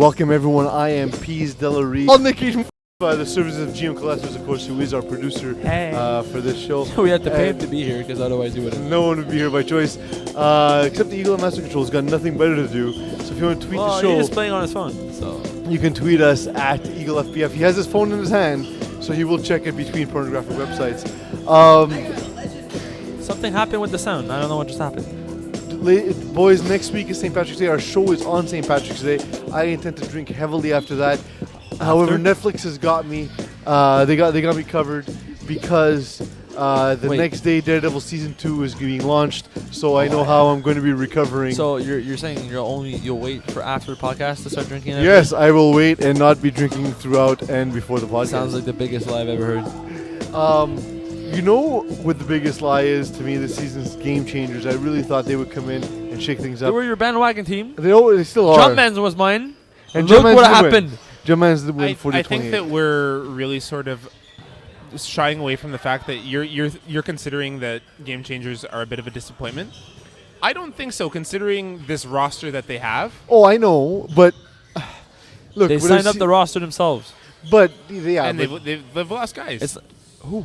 Welcome everyone. I am Pease Delarie. On the occasion, by the services of GM Collectors, of course, who is our producer for this show. We had to pay him to be here because otherwise he wouldn't. No one would be here by choice, except the Eagle and Master Control has got nothing better to do. So if you want to tweet the show, he's just playing on his phone. So you can tweet us at EagleFBF. He has his phone in his hand, so he will check it between pornographic websites. Something happened with the sound. I don't know what just happened. Boys, next week is St. Patrick's Day. Our show is on St. Patrick's Day. I intend to drink heavily after that. However, Netflix has got me. They got me covered because the next day Daredevil season 2 is being launched. So I know how I'm going to be recovering. So you're saying you'll wait for after the podcast to start drinking? Yes, I will wait and not be drinking throughout and before the podcast. Sounds like the biggest lie I've ever heard. You know what the biggest lie is to me this season's Game Changers. I really thought they would come in and shake things up. They were your bandwagon team. They still are. Jumpman's was mine. And look what happened. Jumpman's the win 40-28. I think that we're really sort of shying away from the fact that you're considering that Game Changers are a bit of a disappointment. I don't think so, considering this roster that they have. Oh, I know, but look, they signed up the roster themselves. But yeah, and they've lost guys. Who?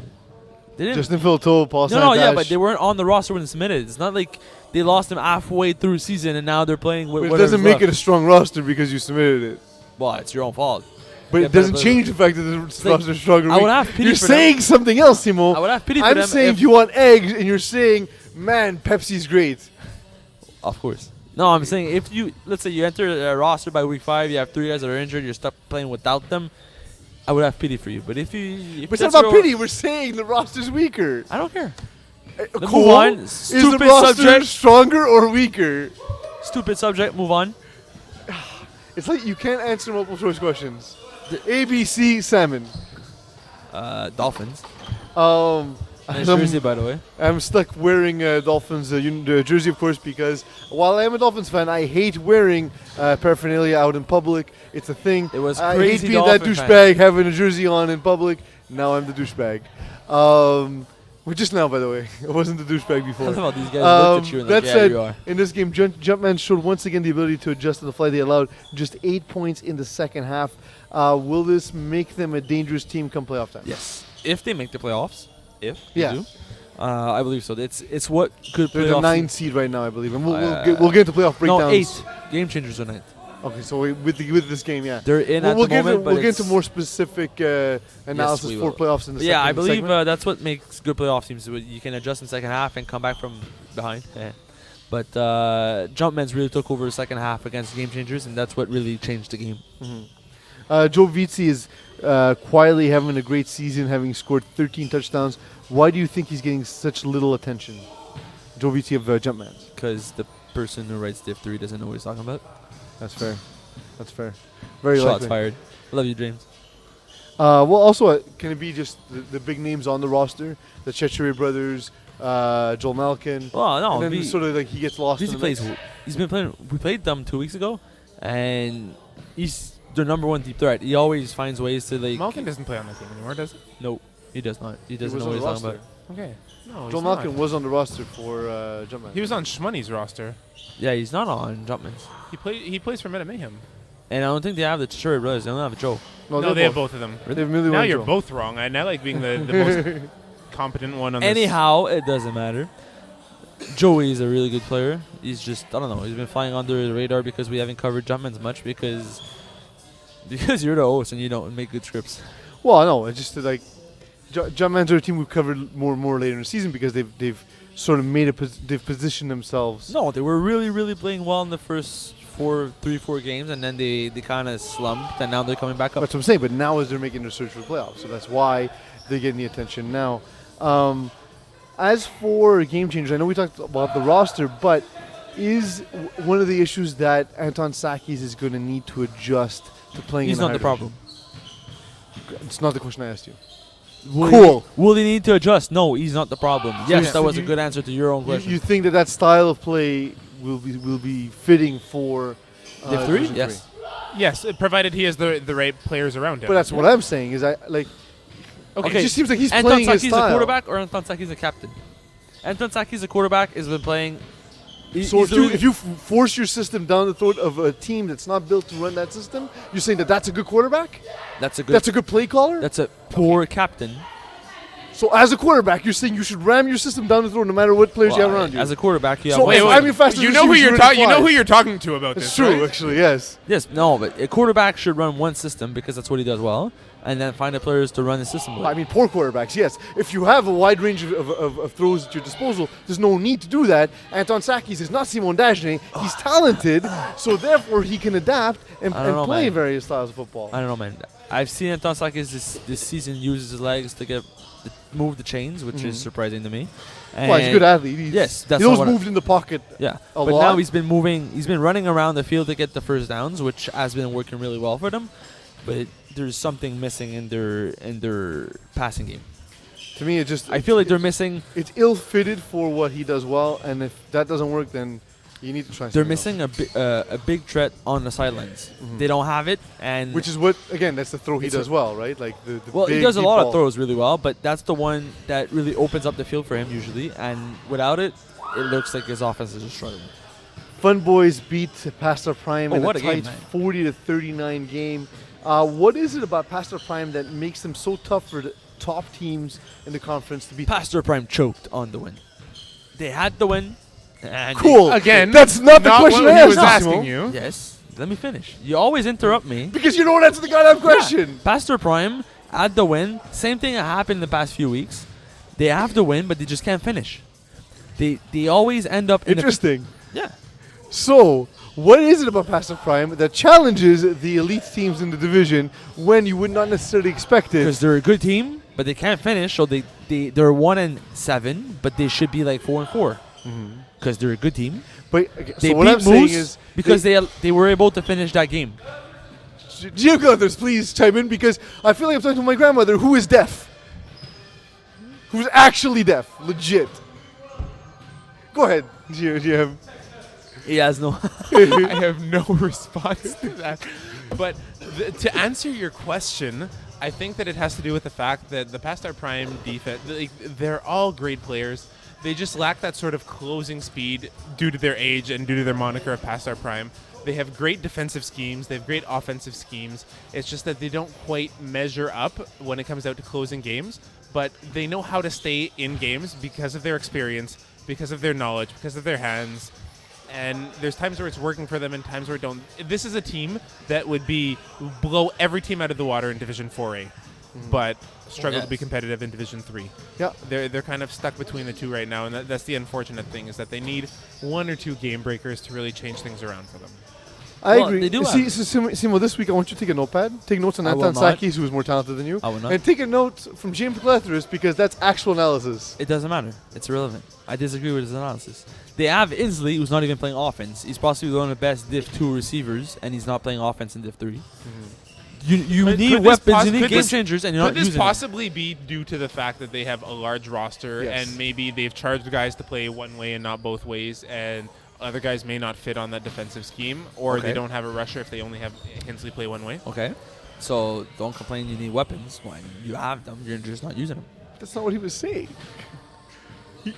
They didn't. Justin Philto, Paul No, yeah, but they weren't on the roster when submitted. It's not like they lost them halfway through the season and now they're playing with. But it doesn't make it a strong roster because you submitted it. Well, it's your own fault. But it doesn't change the fact that the roster is stronger. I would have pity You're for saying something else, Simo. I would have pity for them. I'm saying if you want eggs, and you're saying, man, Pepsi's great. Of course. No, I'm saying let's say you enter a roster by week 5, you have 3 guys that are injured, you're stuck playing without them, I would have pity for you. But if it's not about pity. We're saying the roster's weaker. I don't care. Cool. Move on. Is the roster stronger or weaker? Stupid subject. Move on. It's like you can't answer multiple choice questions. ABC salmon. Dolphins. Nice jersey, by the way. I'm stuck wearing Dolphins jersey, of course, because while I am a Dolphins fan, I hate wearing paraphernalia out in public. It's a thing. It was I crazy. hate being that douchebag having a jersey on in public. Now I'm the douchebag. Just now, by the way. I wasn't the douchebag before. These guys looked at you and that said, you are. in this game, Jumpman showed once again the ability to adjust to the fly. They allowed just 8 points in the second half. Will this make them a dangerous team come playoff time? Yes. If they make the playoffs. If yeah. They do. I believe so. It's what good playoffs. They're the 9 seed right now, I believe. And we'll get into playoff breakdowns. No, 8. Game Changers are 9th. Okay, so with this game, yeah. They're in at the moment, we'll get into more specific analysis for playoffs in the second Yeah, I believe segment. that's what makes good playoff teams. You can adjust in the second half and come back from behind. Yeah. But Jumpman's really took over the second half against Game Changers, and that's what really changed the game. Mm-hmm. Joe Vizzi is quietly having a great season, having scored 13 touchdowns. Why do you think he's getting such little attention? Joe Vizzi of Jumpman. Because the person who writes Div 3 doesn't know what he's talking about. That's fair. That's fair. Very Shots likely. fired. Love you, James. Well, also, can it be just the big names on the roster? The Chechere brothers, Joel Malkin. Well, no. And then sort of like he gets lost in the mix. He's been playing. We played them 2 weeks ago, and he's their number 1 deep threat. He always finds ways to like. Malkin doesn't play on the team anymore, does he? No, he does not. He doesn't know what what he's talking about. Okay. No, Joel Malkin was on the roster for Jumpman. He was on Shmoney's roster. Yeah, he's not on Jumpman's. He plays for Meta Mayhem. And I don't think they have the Chicharito brothers. They don't have Joe. No, they have both of them. They have really now you're Joe. both wrong. And I like being the most competent one on Anyhow, it doesn't matter. Joey is a really good player. He's just, I don't know, he's been flying under the radar because we haven't covered Jumpman's much because you're the host and you don't make good scripts. Well, I know. It's just that, like, Jumpman's are a team we've covered more and more later in the season because they've sort of they've positioned themselves. No, they were really, really playing well in the first 4 games, and then they kind of slumped, and now they're coming back up. That's what I'm saying. But now as they're making their search for the playoffs, so that's why they're getting the attention now. As for Game Changers, I know we talked about the roster, but is one of the issues that Anton Sakis is going to need to adjust to playing He's in not the problem. It's not the question I asked you. Will he need to adjust? No, he's not the problem. Yes, that was a good answer to your own question. You think that style of play will be fitting for Div 3? Yes. Yes, provided he has the right players around him. But that's what I'm saying. Is Okay. It just seems like he's Anton playing his Saki's style. a quarterback or Anton Saki's a captain? Anton Saki's a quarterback has been playing So if you force your system down the throat of a team that's not built to run that system, you're saying that's a good quarterback? That's a good play caller? That's a poor captain. So as a quarterback, you're saying you should ram your system down the throat no matter what players you have around you. As a quarterback, you So have I'm your fastest you know who receiver, you know who you're talking to about It's this. true, right? actually, yes. Yes, no, but a quarterback should run one system because that's what he does well, and then find the players to run the system with. I mean, poor quarterbacks, yes. If you have a wide range of throws at your disposal, there's no need to do that. Anton Sakis is not Simon Dagenet. He's talented, so therefore he can adapt and play various styles of football. I don't know, man. I've seen Anton Sakis this season use his legs to move the chains, which is surprising to me. Well, he's a good athlete. Yes, that's he always moved in the pocket. Yeah, but lot. Now he's been moving. He's been running around the field to get the first downs, which has been working really well for them. But there's something missing in their passing game. To me, I feel like they're missing. It's ill-fitted for what he does well, and if that doesn't work, then you need to try. They're missing a big threat on the sidelines. They don't have it, and which is what that's the throw he does well, right? Like the well, big he does a lot ball. of throws really well, but that's the one that really opens up the field for him usually. And without it, it looks like his offense is just struggling. Fun Boys beat Pastor Prime in a tight game, 40-39 game. What is it about Pastor Prime that makes them so tough for the top teams in the conference to beat? Pastor Prime choked on the win. They had the win. And cool. Again, that's not the question I was asking asking you. Yes. Let me finish. You always interrupt me. Because you don't answer the goddamn question. Yeah. Pastor Prime had the win. Same thing that happened in the past few weeks. They have the win, but they just can't finish. They always end up in Interesting. Yeah. So, what is it about Pastor Prime that challenges the elite teams in the division when you would not necessarily expect it? Because they're a good team, but they can't finish. So they're 1-7, but they should be like 4-4. Because they're a good team. But they so what I'm saying is because they were able to finish that game. Gio Guthers, please chime in because I feel like I'm talking to my grandmother who is deaf. Who's actually deaf, legit. Go ahead, Gio. He has no. I have no response to that. But to answer your question, I think that it has to do with the fact that the Pastar Prime defense, they're all great players. They just lack that sort of closing speed due to their age and due to their moniker of Pastar Prime. They have great defensive schemes. They have great offensive schemes. It's just that they don't quite measure up when it comes out to closing games. But they know how to stay in games because of their experience, because of their knowledge, because of their hands. And there's times where it's working for them and times where it don't. This is a team that would blow every team out of the water in Division 4A, but struggle to be competitive in Division 3. Yeah, they're kind of stuck between the two right now, and that's the unfortunate thing is that they need one or two game breakers to really change things around for them. I agree. They do Simo, this week I want you to take a notepad. Take notes on Anton Sakis, who is more talented than you. I will not. And take a note from James Glethris because that's actual analysis. It doesn't matter. It's irrelevant. I disagree with his analysis. They have Inslee, who's not even playing offense. He's possibly one of the best Div 2 receivers, and he's not playing offense in Div 3. You need weapons, you need game changers, and you're not using them. Could this possibly be due to the fact that they have a large roster and maybe they've charged guys to play one way and not both ways, and other guys may not fit on that defensive scheme, or they don't have a rusher if they only have Hensley play one way? Okay. So don't complain you need weapons when you have them. You're just not using them. That's not what he was saying.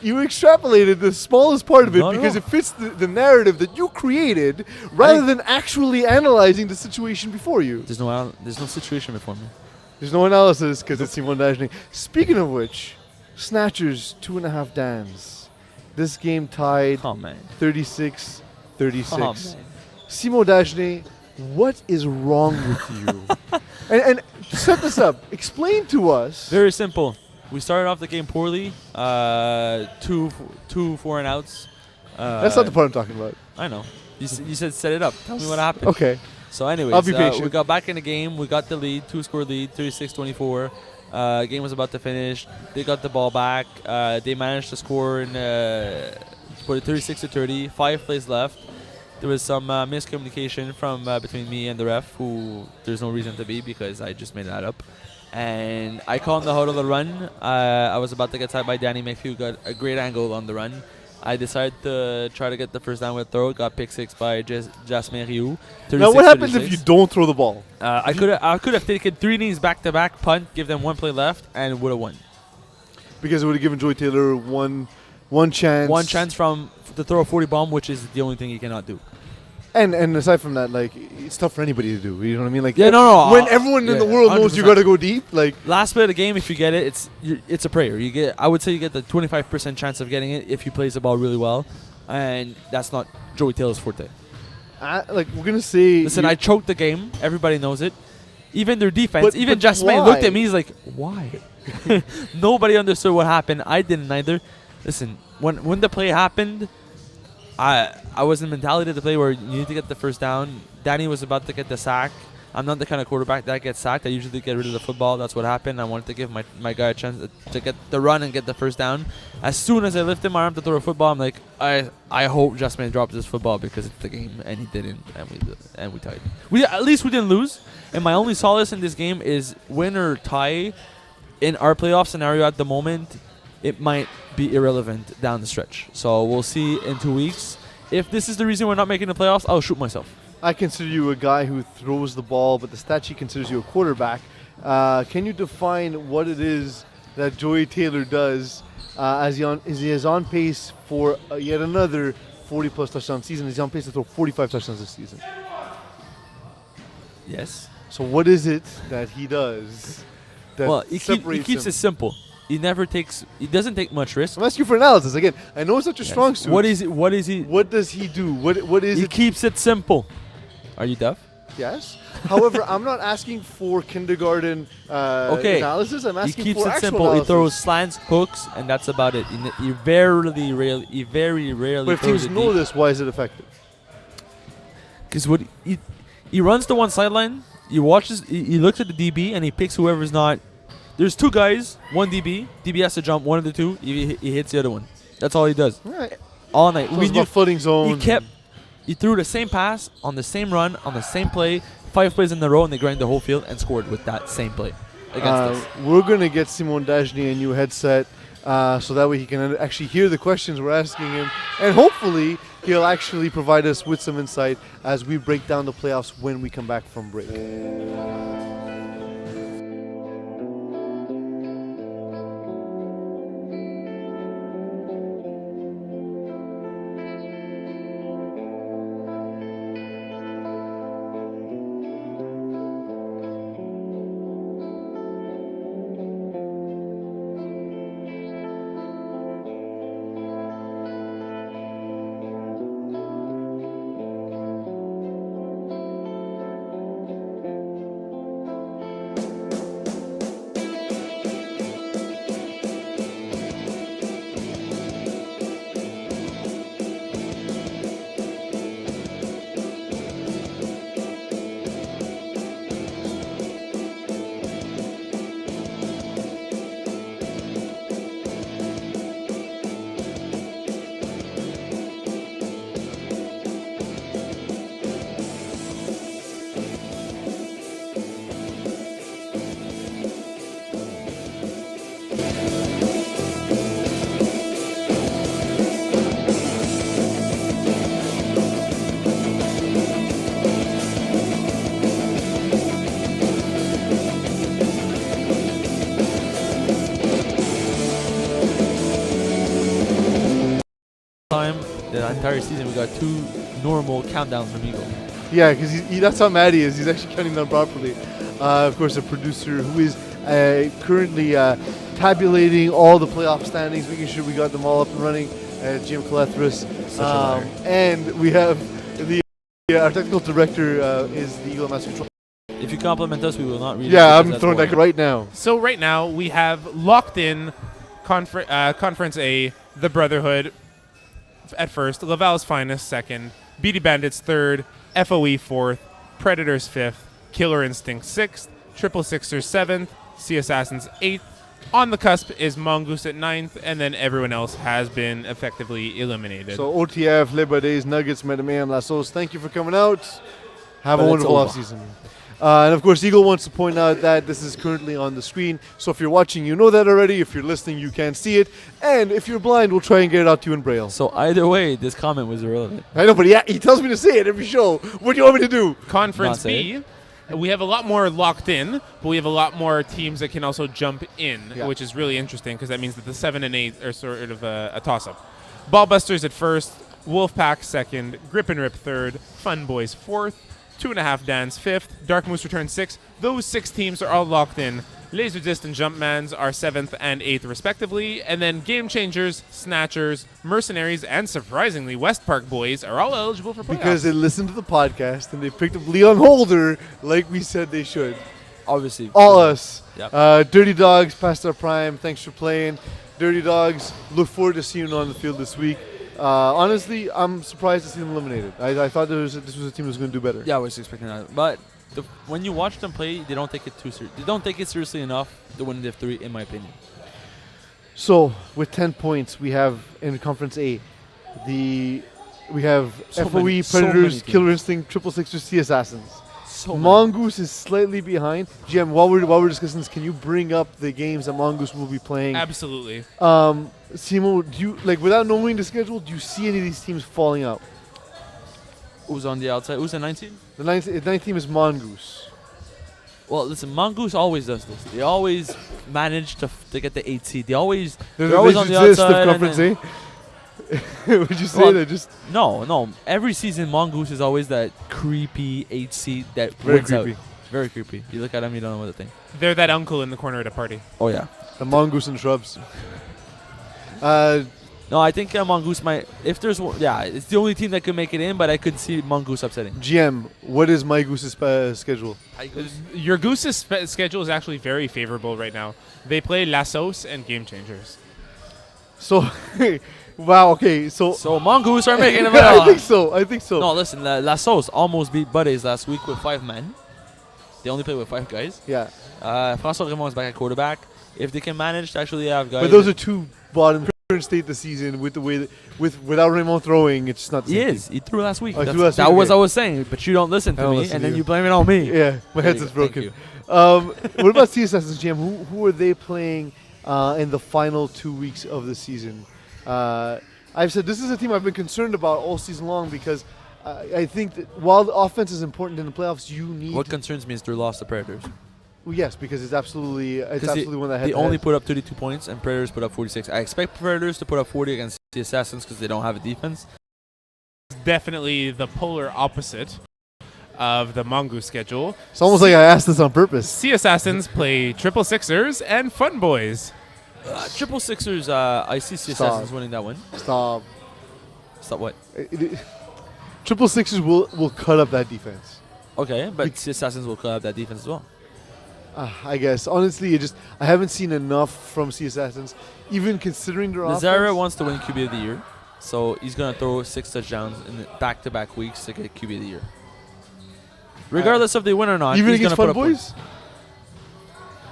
You extrapolated the smallest part of it because it fits the narrative that you created rather than actually analyzing the situation before you. There's no situation before me. There's no analysis because it's Simon Dagenet. Speaking of which, Snatchers 2.5 Dans. This game tied 36-36. Simon Dagenet, what is wrong with you? and to set this up, explain to us. Very simple. We started off the game poorly. 2 4-and-outs. That's not the part I'm talking about. I know. You said set it up. Tell me what happened. Okay. So anyways, I'll be patient. We got back in the game. We got the lead, 2-score lead, 36-24. Game was about to finish. They got the ball back. They managed to score and put it 36-30. 5 plays left. There was some miscommunication from between me and the ref, who there's no reason to be because I just made that up. And I called the huddle the run. I was about to get tied by Danny McHugh. Got a great angle on the run. I decided to try to get the first down with a throw. Got pick 6 by Jasmine Rioux. Now what happens if you don't throw the ball? I could have taken 3 knees back to back, punt, give them 1 play left, and would have won. Because it would have given Joy Taylor one One chance. One chance from to throw a 40 bomb, which is the only thing he cannot do. And aside from that, like, it's tough for anybody to do. You know what I mean? Like, Yeah, no. when everyone in the world knows you 100%. got to go deep, like, Last play of the game, if you get it, it's a prayer. I would say you get the 25% chance of getting it if he plays the ball really well, and that's not Joey Taylor's forte. like we're gonna say. Listen, I choked the game. Everybody knows it. Even their defense, even but Jasmine why? looked at me. He's like, "Why?" Nobody understood what happened. I didn't either. Listen, when the play happened, I was in the mentality of the play where you need to get the first down. Danny was about to get the sack. I'm not the kind of quarterback that gets sacked. I usually get rid of the football. That's what happened. I wanted to give my guy a chance to get the run and get the first down. As soon as I lifted my arm to throw a football, I'm like, I hope Jasmine drops this football because it's the game, and he didn't, and we tied. At least we didn't lose. And my only solace in this game is win or tie. In our playoff scenario at the moment, it might be irrelevant down the stretch. So we'll see in 2 weeks. If this is the reason we're not making the playoffs, I'll shoot myself. I consider you a guy who throws the ball, but the stat sheet considers you a quarterback. Can you define what it is that Joey Taylor does as he is on pace for yet another 40-plus touchdown season? He's on pace to throw 45 touchdowns this season. Yes. So what is it that he does that He separates keeps him? it simple. He doesn't take much risk. I'm asking you for analysis. Again, I know it's not your strong suit. What is he? What does he do? What is He it? keeps it simple. Are you deaf? Yes. However, I'm not asking for kindergarten analysis. I'm He asking keeps for it actual simple. analysis. He throws slants, hooks, and that's about it. He very rarely. But if throws teams it know deep. this, why is it effective? Because what he runs to one sideline, he watches, he looks at the DB, and he picks whoever's not. There's two guys, one DB. DB has to jump one of the two. He hits the other one. That's all he does All right. all night. So it's about footing zone. He threw the same pass on the same run on the same play, 5 plays in a row, and they grind the whole field and scored with that same play against us. We're going to get Simon Dajny a new headset so that way he can actually hear the questions we're asking him. And hopefully he'll actually provide us with some insight as we break down the playoffs when we come back from break. The entire season we got 2 normal countdowns from Eagle. Yeah, because that's how mad he is. He's actually counting down properly. Of course, a producer who is currently tabulating all the playoff standings, making sure we got them all up and running. Jim Calethris. And we have our technical director is the Eagle Master Control. If you compliment us, we will not read it. Yeah, because I'm that's throwing that boring. right now. So right now we have locked in Conference A, the Brotherhood at first, Laval's Finest second, BD Bandits third, FOE fourth, Predators fifth, Killer Instinct sixth, Triple Sixers seventh, Sea Assassins eighth. On the cusp is Mongoose at ninth, and then everyone else has been effectively eliminated. So OTF, Labor Days, Nuggets, Metamayhem, Lassos, thank you for coming out. Have But a it's wonderful over. offseason. And of course, Eagle wants to point out that this is currently on the screen. So if you're watching, you know that already. If you're listening, you can't see it. And if you're blind, we'll try and get it out to you in Braille. So either way, this comment was irrelevant. I know, but he tells me to say it every show. What do you want me to do? Conference Not say B, we have a lot more locked in, but we have a lot more teams that can also jump in, which is really interesting because that means that the 7 and 8 are sort of a toss-up. Ballbusters at first, Wolfpack second, Grip and Rip third, Fun Boys fourth, 2.5 Dans fifth, Dark Moose Return sixth. Those 6 teams are all locked in. Laserdisc and Jumpmans are 7th and 8th respectively, and then Game Changers, Snatchers, Mercenaries, and surprisingly West Park Boys are all eligible for playoffs. Because they listened to the podcast and they picked up Leon Holder like we said they should. Obviously. All us. Yep. Dirty Dogs, past our prime, thanks for playing. Dirty Dogs, look forward to seeing you on the field this week. Honestly, I'm surprised to see them eliminated. I thought this was a team that was going to do better. Yeah, I was expecting that. But when you watch them play, they don't take it too seriously. They don't take it seriously enough to win the 3, in my opinion. So, with 10 points, we have in Conference A, we have FOE, Predators, Killer Instinct, Triple Sixers, Sea Assassins. Mongoose is slightly behind. GM, while we're discussing this, can you bring up the games that Mongoose will be playing? Absolutely. Simo, do you, without knowing the schedule, do you see any of these teams falling out? Who's on the outside? Who's the 19? The ninth team is Mongoose. Well, listen, Mongoose always does this. They always manage to get the 8 seed. They're always on the outside. Conference A? Would you say that just... No. Every season, Mongoose is always that creepy 8 seed that Very wins creepy. out. Very creepy. You look at them, you don't know what to think. They're that uncle in the corner at a party. Oh, yeah. The Mongoose and Shrubs. No, I think Mongoose might... If there's one... Yeah, it's the only team that could make it in, but I could see Mongoose upsetting. GM, what is my Goose's schedule? Your Goose's schedule is actually very favorable right now. They play La Sauce and Game Changers. So... Wow, okay, so Mongoose are making it. I think so. No, listen, La Sauce almost beat Buddies last week with 5 men. They only play with 5 guys. Yeah. François Raymond is back at quarterback. If they can manage to actually have guys... But those are 2 bottom current state this season with the way that, without Raymond throwing, it's not the same He is. He threw last week. Oh, That was I was saying, but you don't listen to me, and then you blame it on me. Yeah, my headset's broken. What about Sea Assassins, GM? Who are they playing in the final 2 weeks of the season? I've said this is a team I've been concerned about all season long because I think that while the offense is important in the playoffs, you need... What concerns me is their loss to Predators. Well, yes, because it's absolutely one that they only put up 32 points, and Predators put up 46. I expect Predators to put up 40 against the Assassins because they don't have a defense. Definitely the polar opposite of the Mongoose schedule. It's almost like I asked this on purpose. Sea Assassins play Triple Sixers and Fun Boys. Triple Sixers, I see Sea Assassins winning that one. Stop what? Triple Sixers will cut up that defense. Okay, but Sea Assassins will cut up that defense as well. I guess. Honestly, I haven't seen enough from Sea Assassins, even considering their offense. Nazara wants to win QB of the year, so he's going to throw 6 touchdowns in back-to-back weeks to get QB of the year. Regardless if they win or not, even he's against Fun Fun Boys?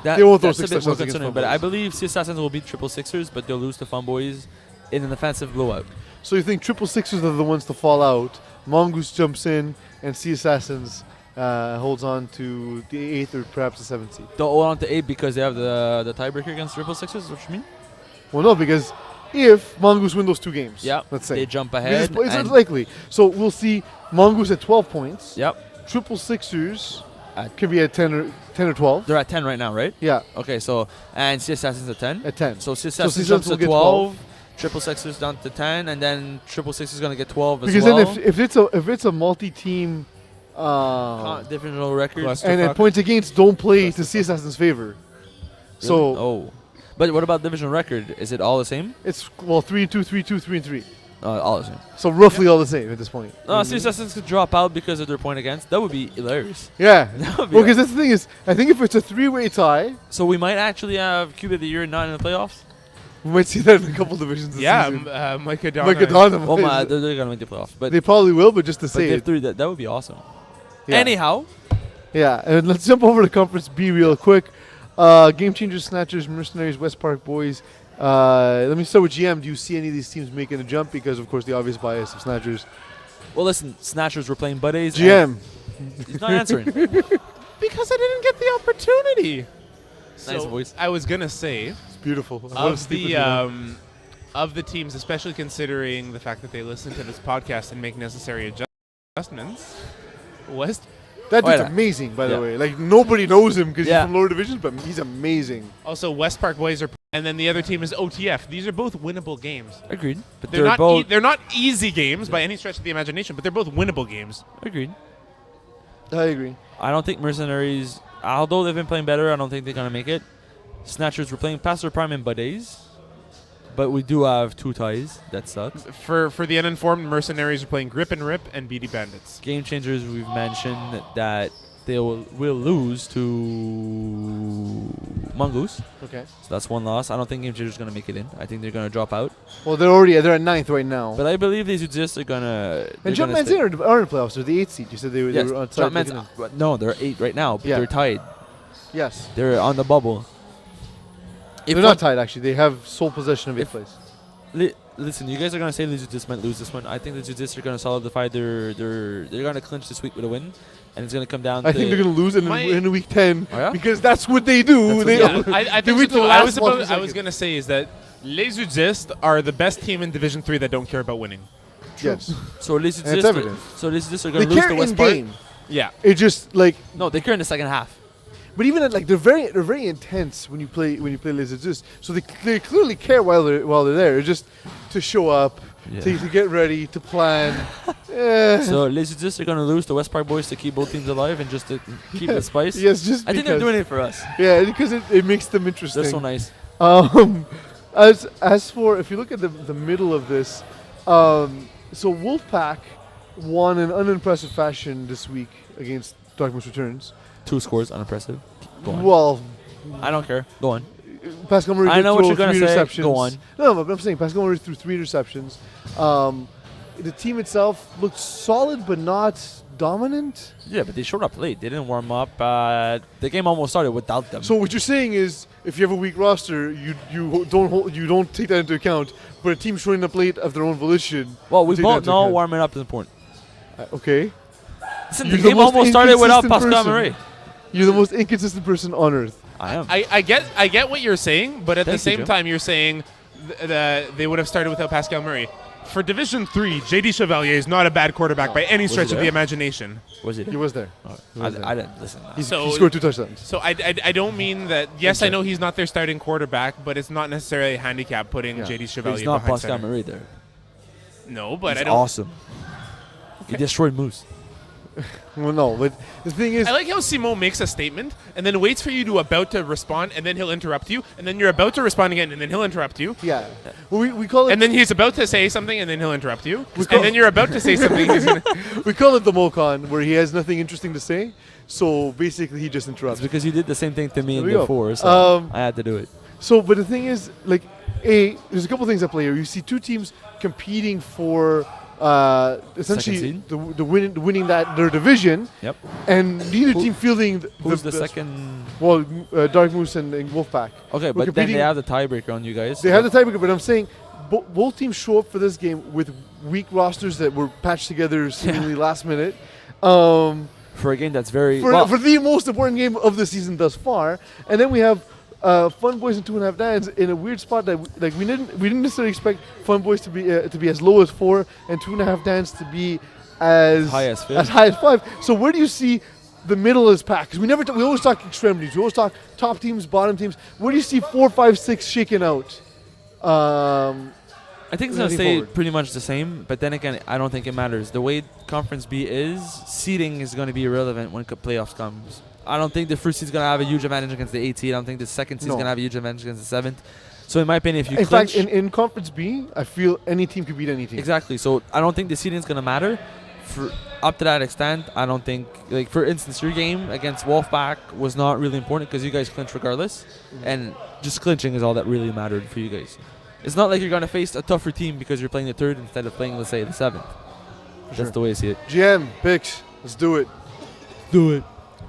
They won't throw 6 touchdowns touchdowns against Fun but Boys. I believe Sea Assassins will beat Triple Sixers, but they'll lose to Fun Boys in an offensive blowout. So you think Triple Sixers are the ones to fall out, Mongoose jumps in, and Sea Assassins holds on to the 8th or perhaps the 7th seed? They'll hold on to 8 because they have the tiebreaker against Triple Sixers, is what you mean? Well, no, because if Mongoose win those 2 games, let's say. They jump ahead. It's unlikely. So we'll see Mongoose at 12 points. Yep. Triple Sixers could be at 10 or 12. They're at 10 right now, right? Yeah. Okay, so, and Sea Assassins at 10? At 10. So Sea Assassins jumps to 12, Triple Sixers down to 10, and then Triple Sixers is going to get 12 as well. Because then if it's a multi-team divisional record. and at points against don't play to Sea Assassin's favor. Really? So but what about division record? Is it all the same? It's 3-2, 3-2, 3-3. All the same. So roughly all the same at this point. No, Sea Assassins could drop out because of their point against. That would be hilarious. Yeah. That would be Well, because that's the thing is, I think if it's a 3-way tie, so we might actually have QB of the year not in the playoffs. we might see that in a couple divisions this season. Micah Donna. Oh my, they're gonna make the playoffs, but they probably will, but just to but say if it. they're that would be awesome. Yeah. Anyhow, Yeah, and let's jump over to Conference B real quick. Game Changers, Snatchers, Mercenaries, West Park Boys. Let me start with GM. Do you see any of these teams making a jump? Because, of course, the obvious bias of Snatchers. well, listen, Snatchers were playing buddies. GM. He's not answering. Because I didn't get the opportunity. Nice So voice. I was gonna say It's beautiful. of the teams, especially considering the fact that they listen to this podcast and make necessary adjustments. That Oh, dude's yeah. amazing, by the Yeah. way. Like, nobody knows him because Yeah. he's from lower divisions, but he's amazing. Also, West Park Boys are, and then the other team is OTF. These are both winnable games. Agreed. But They're they're not both they're not easy games by any stretch of the imagination, but they're both winnable games. agreed. I agree. I don't think Mercenaries, although they've been playing better, I don't think they're gonna make it. Snatchers were playing past their prime in Buddays, but we do have 2 ties. That sucks. For the uninformed, Mercenaries are playing Grip and Rip and BD Bandits. Game changers, we've mentioned that they will lose to Mongoose. Okay. So that's 1 loss. I don't think Game Changers are going to make it in. I think they're going to drop out. Well, they're at 9th right now. But I believe these exist are going to. And Jumpman's in are in the playoffs. They're the 8th seed. You said they Yes, were outside. Jumpman's. No, they're 8 right now, but Yeah. they're tied. Yes. They're on the bubble. They're not tied, actually. They have sole possession of 8th place. Listen, you guys are going to say Lizardis might lose this one. I think Lizardis are going to solidify they're going to clinch this week with a win. And it's going to come down to. I think they're going to lose in week 10 Oh, yeah? because that's what they do. That's They, what I they think wait so till too. the last one I was second. going to say is that Les Udistes are the best team in Division 3 that don't care about winning. Yes. So And it's Lizardis evident. are They going to lose care to West in Park. game. Yeah. It just like, No, they care in the second half. but even at, like they're very intense when you play Les Exus. So they clearly care while they're there. It's just to show up, Yeah. to get ready, to plan. So Lizardis are going to lose to West Park Boys to keep both teams alive and just to keep the spice. Yes, just I think they're doing it for us. Yeah, because it makes them interesting. They're so nice. As for if you look at the middle of this, so Wolfpack won in unimpressive fashion this week against Darkmoose Returns. 2 scores, unimpressive. Go on. Well, I don't care. Go on. Pascal Murray I did know what throw you're gonna 3 say. interceptions. Go on. No, but I'm saying Pascal Murray threw 3 interceptions. The team itself looked solid, but not dominant. Yeah, but they showed up late. They didn't warm up. The game almost started without them. So what you're saying is, if you have a weak roster, you don't take that into account. But a team showing up late of their own volition. well, we take that both into know account. warming up is important. Okay. Listen, You're the the game most almost started without inconsistent Pascal person. Murray. You're the most inconsistent person on earth. I am. I get what you're saying, but at the Thank you, same Jim. time, you're saying that they would have started without Pascal Murray. For Division 3, JD Chevalier is not a bad quarterback by any Was stretch he of the there? imagination. Was it? He was there. I didn't listen. He So- scored 2 touchdowns. So I don't mean that. Yes, I know he's not their starting quarterback, but it's not necessarily a handicap putting Yeah. JD Chevalier He's not behind Pascal center. Murray there. No, but He's I don't. awesome. He destroyed Moose. Well, no, but the thing is, I like how Simon makes a statement and then waits for you to about to respond, and then he'll interrupt you, and then you're about to respond again, and then he'll interrupt you, yeah. Well, we call it and then he's about to say something, and then he'll interrupt you, call- and then you're about to say something. He's gonna, we call it the Mocon, where he has nothing interesting to say. So basically, he just It's interrupts. because you did the same thing to me There in we the go. 4, so I had to do it. So, but the thing is, like, there's a couple things at play here. You see 2 teams competing for essentially seed? the winning their division, Yep. and neither Who- team fielding Who's the second? Well, Dark Moose and Wolfpack. Okay, We're but then competing- they have the tiebreaker on you guys. They have the tiebreaker, but I'm saying both teams show up for this game with weak rosters that were patched together seemingly last minute. For a game that's very. For the most important game of the season thus far, and then we have Fun Boys and 2.5 Dans in a weird spot that we didn't necessarily expect Fun Boys to be as low as 4 and 2.5 Dans to be as High as 5. As high as 5. So where do you see the middle is packed? Because we always talk extremities. We always talk top teams, bottom teams. Where do you see 4, 5, 6 shaking out? I think it's going to moving stay forward. pretty much the same, but then again, I don't think it matters. The way Conference B is, seeding is going to be irrelevant when playoffs comes. I don't think the first seed's going to have a huge advantage against the 8th seed. I don't think the second seed's No. going to have a huge advantage against the 7th. So in my opinion, if you In clinch... fact, in Conference B, I feel any team could beat any team. Exactly. So I don't think the seeding is going to matter. For up to that extent, I don't think... Like, for instance, your game against Wolfpack was not really important because you guys clinched regardless. And just clinching is all that really mattered for you guys. It's not like you're going to face a tougher team because you're playing the 3rd instead of playing, let's say, the 7th. That's the way I see it. GM, picks. Let's do it. Do it.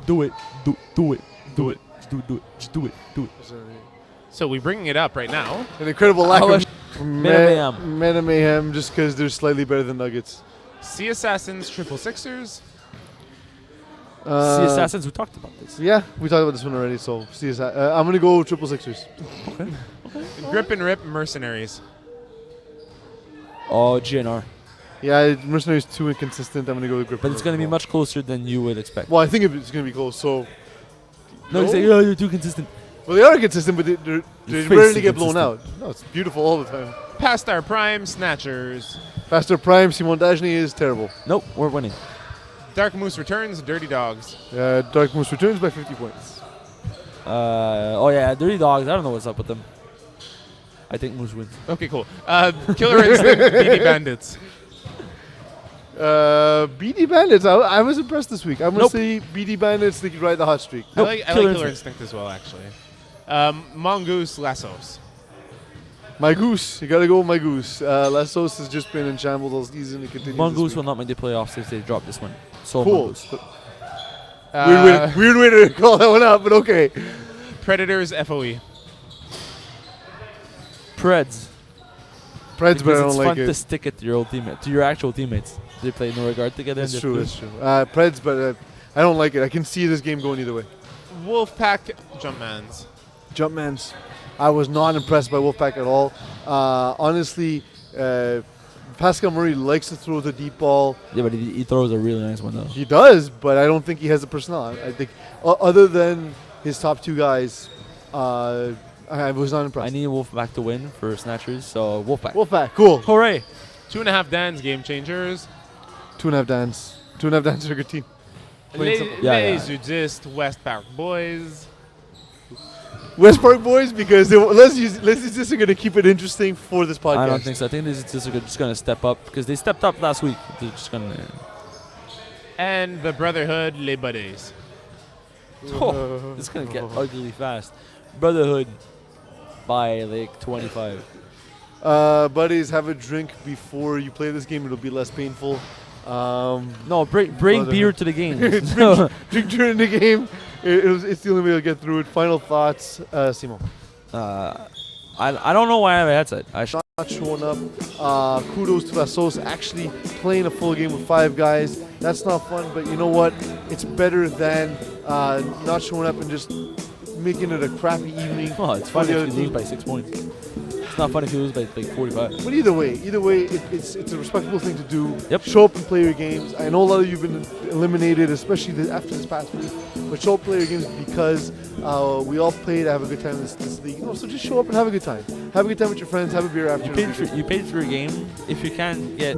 Do it. Do it. Do it. Do it. Just do it. Do it. so we're bringing it up right now. An incredible lack How of Mayhem. Meta Mayhem just because they're slightly better than Nuggets. Sea Assassins, Triple Sixers. See Assassins, we talked about this. Yeah, we talked about this one already, so I'm going to go Triple Sixers. Grip and Rip, Mercenaries. Oh, GNR. Yeah, Mercenary's too inconsistent. I'm gonna go with Grip. But it's going to be much closer than you would expect. Well, I think it's gonna be close. So. No, you say, oh, you're too consistent. Well, they are consistent, but they Face rarely get blown out. inconsistent. No, it's beautiful all the time. Past our prime, Snatchers. Faster Prime, Simon Dajny is terrible. Nope, we're winning. Dark Moose returns, Dirty Dogs. Dark Moose returns by 50 points. Oh, yeah, Dirty Dogs. I don't know what's up with them. I think Moose wins. Okay, cool. Killer Instinct, BD Bandits. BD Bandits, I was impressed this week. I'm going to Nope. say BD Bandits, they could ride the hot streak. I like Killer Killer Instinct. Instinct as well, actually. Mongoose, Lassos. My Goose, you got to go with my Goose. Lassos has just been in shambles all season. He continues Mongoose this will week. not make the playoffs if they drop this one. So Cool. Mongoose. Weird way to call that one out, but okay. Predators, FOE. Preds. Preds, but I Because don't it's like fun to it. stick it to your old teammate, to your actual teammates. They play no regard together. It's and true, they're it's true. Preds, but I don't like it. I can see this game going either way. Wolfpack, Jumpmans. Jumpmans. I was not impressed by Wolfpack at all. Honestly, Pascal Murray likes to throw the deep ball. Yeah, but he throws a really nice one though. He does, but I don't think he has the personnel. I think other than his top two guys, I was not I impressed. need Wolfpack to win for Snatchers, so Wolfpack. Wolfpack, cool. Hooray! 2.5 Dans, Game Changers. 2.5 Dans. 2.5 Dans are a good team. Plain simple. Yeah, Les yeah. Udistes, West Park Boys. West Park boys, because let's use this are going to keep it interesting for this podcast. I don't think so. I think this is just going to step up because they stepped up last week. They're just going to. And the Brotherhood, Les Buddies. Oh, it's going to get ugly fast. Brotherhood by like 25. Buddies, have a drink before you play this game. It'll be less painful. No, bring Brotherhood. beer to the game. Drink during the game. It's the only way to get through it. Final thoughts, Simon. I don't know why I have a headset. I should. Not showing up. Kudos to Lassos actually playing a full game with 5 guys. That's not fun, but you know what? It's better than not showing up and just making it a crappy evening. Oh, it's for fun the if other you lose team. by 6 points. It's not fun if you lose by like 45. But either way, it's a respectable thing to do. Yep. Show up and play your games. I know a lot of you've been eliminated, especially after this past week. But show up, play your games because we all play to have a good time in this league. So just show up and have a good time. Have a good time with your friends. Have a beer after. You paid for your game. If you can get